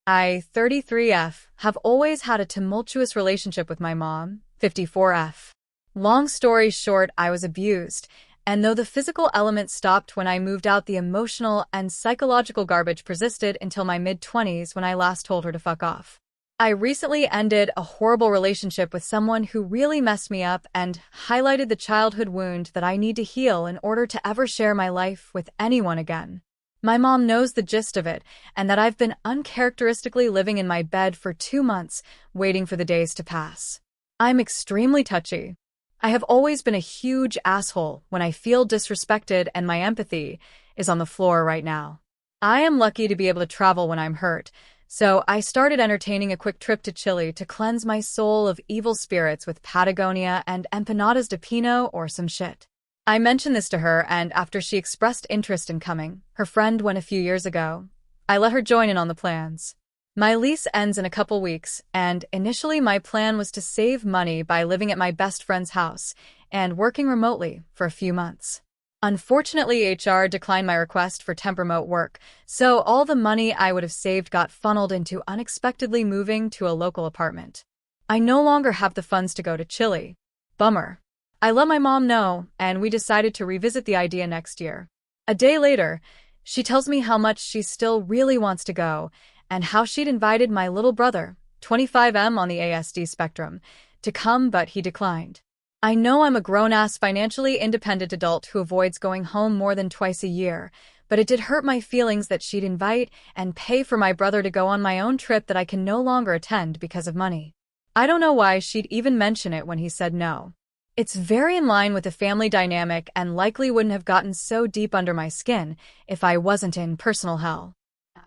I, 33F, have always had a tumultuous relationship with my mom, 54F. Long story short, I was abused, and though the physical element stopped when I moved out, the emotional and psychological garbage persisted until my mid-20s when I last told her to fuck off. I recently ended a horrible relationship with someone who really messed me up and highlighted the childhood wound that I need to heal in order to ever share my life with anyone again. My mom knows the gist of it, and that I've been uncharacteristically living in my bed for 2 months, waiting for the days to pass. I'm extremely touchy. I have always been a huge asshole when I feel disrespected, and my empathy is on the floor right now. I am lucky to be able to travel when I'm hurt, so I started entertaining a quick trip to Chile to cleanse my soul of evil spirits with Patagonia and empanadas de pino or some shit. I mentioned this to her, and after she expressed interest in coming, her friend went a few years ago. I let her join in on the plans. My lease ends in a couple weeks, and initially my plan was to save money by living at my best friend's house and working remotely for a few months. Unfortunately, HR declined my request for temp remote work, so all the money I would have saved got funneled into unexpectedly moving to a local apartment. I no longer have the funds to go to Chile. Bummer. I let my mom know, and we decided to revisit the idea next year. A day later, she tells me how much she still really wants to go, and how she'd invited my little brother, 25M on the ASD spectrum, to come, but he declined. I know I'm a grown-ass financially independent adult who avoids going home more than twice a year, but it did hurt my feelings that she'd invite and pay for my brother to go on my own trip that I can no longer attend because of money. I don't know why she'd even mention it when he said no. It's very in line with the family dynamic and likely wouldn't have gotten so deep under my skin if I wasn't in personal hell.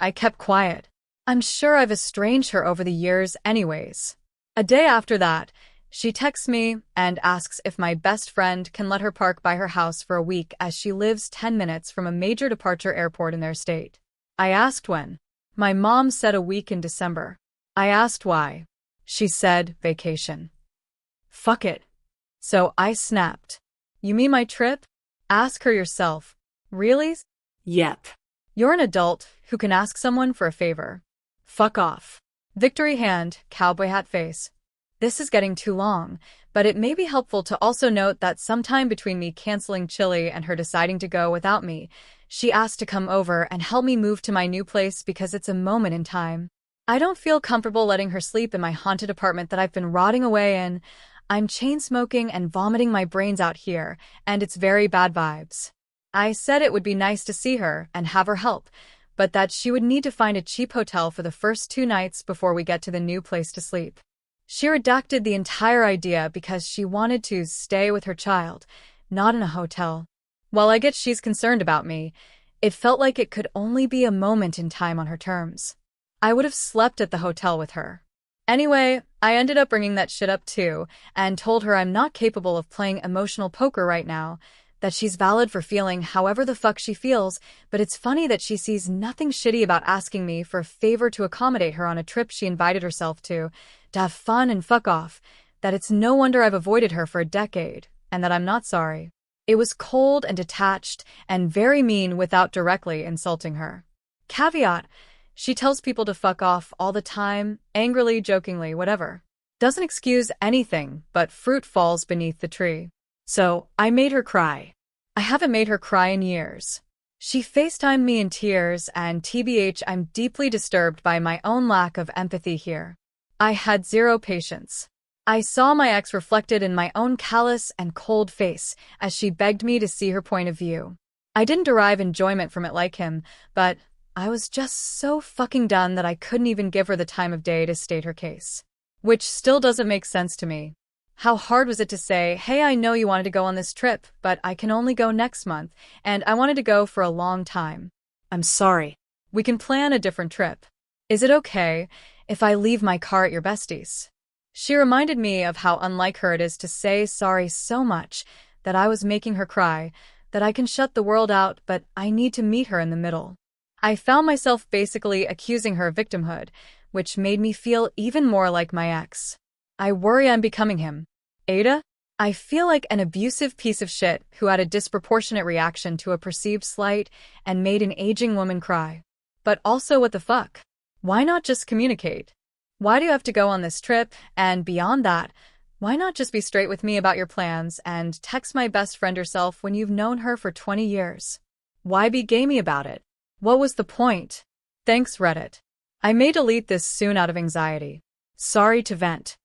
I kept quiet. I'm sure I've estranged her over the years anyways. A day after that, she texts me and asks if my best friend can let her park by her house for a week as she lives 10 minutes from a major departure airport in their state. I asked when. My mom said a week in December. I asked why. She said vacation. Fuck it. So I snapped. You mean my trip? Ask her yourself. Really? Yep. You're an adult who can ask someone for a favor. Fuck off. Victory hand, cowboy hat face. This is getting too long, but it may be helpful to also note that sometime between me canceling Chile and her deciding to go without me, she asked to come over and help me move to my new place because it's a moment in time. I don't feel comfortable letting her sleep in my haunted apartment that I've been rotting away in. I'm chain-smoking and vomiting my brains out here, and it's very bad vibes. I said it would be nice to see her and have her help, but that she would need to find a cheap hotel for the first 2 nights before we get to the new place to sleep. She redacted the entire idea because she wanted to stay with her child, not in a hotel. While I get she's concerned about me, it felt like it could only be a moment in time on her terms. I would have slept at the hotel with her. Anyway, I ended up bringing that shit up too, and told her I'm not capable of playing emotional poker right now, that she's valid for feeling however the fuck she feels, but it's funny that she sees nothing shitty about asking me for a favor to accommodate her on a trip she invited herself to have fun and fuck off, that it's no wonder I've avoided her for a decade, and that I'm not sorry. It was cold and detached, and very mean without directly insulting her. Caveat: she tells people to fuck off all the time, angrily, jokingly, whatever. Doesn't excuse anything, but fruit falls beneath the tree. So, I made her cry. I haven't made her cry in years. She FaceTimed me in tears, and TBH, I'm deeply disturbed by my own lack of empathy here. I had zero patience. I saw my ex reflected in my own callous and cold face as she begged me to see her point of view. I didn't derive enjoyment from it like him, but I was just so fucking done that I couldn't even give her the time of day to state her case. Which still doesn't make sense to me. How hard was it to say, hey, I know you wanted to go on this trip, but I can only go next month, and I wanted to go for a long time. I'm sorry. We can plan a different trip. Is it okay if I leave my car at your bestie's? She reminded me of how unlike her it is to say sorry so much that I was making her cry, that I can shut the world out, but I need to meet her in the middle. I found myself basically accusing her of victimhood, which made me feel even more like my ex. I worry I'm becoming him. Ada? I feel like an abusive piece of shit who had a disproportionate reaction to a perceived slight and made an aging woman cry. But also, what the fuck? Why not just communicate? Why do you have to go on this trip? And beyond that, why not just be straight with me about your plans and text my best friend herself when you've known her for 20 years? Why be gamey about it? What was the point? Thanks, Reddit. I may delete this soon out of anxiety. Sorry to vent.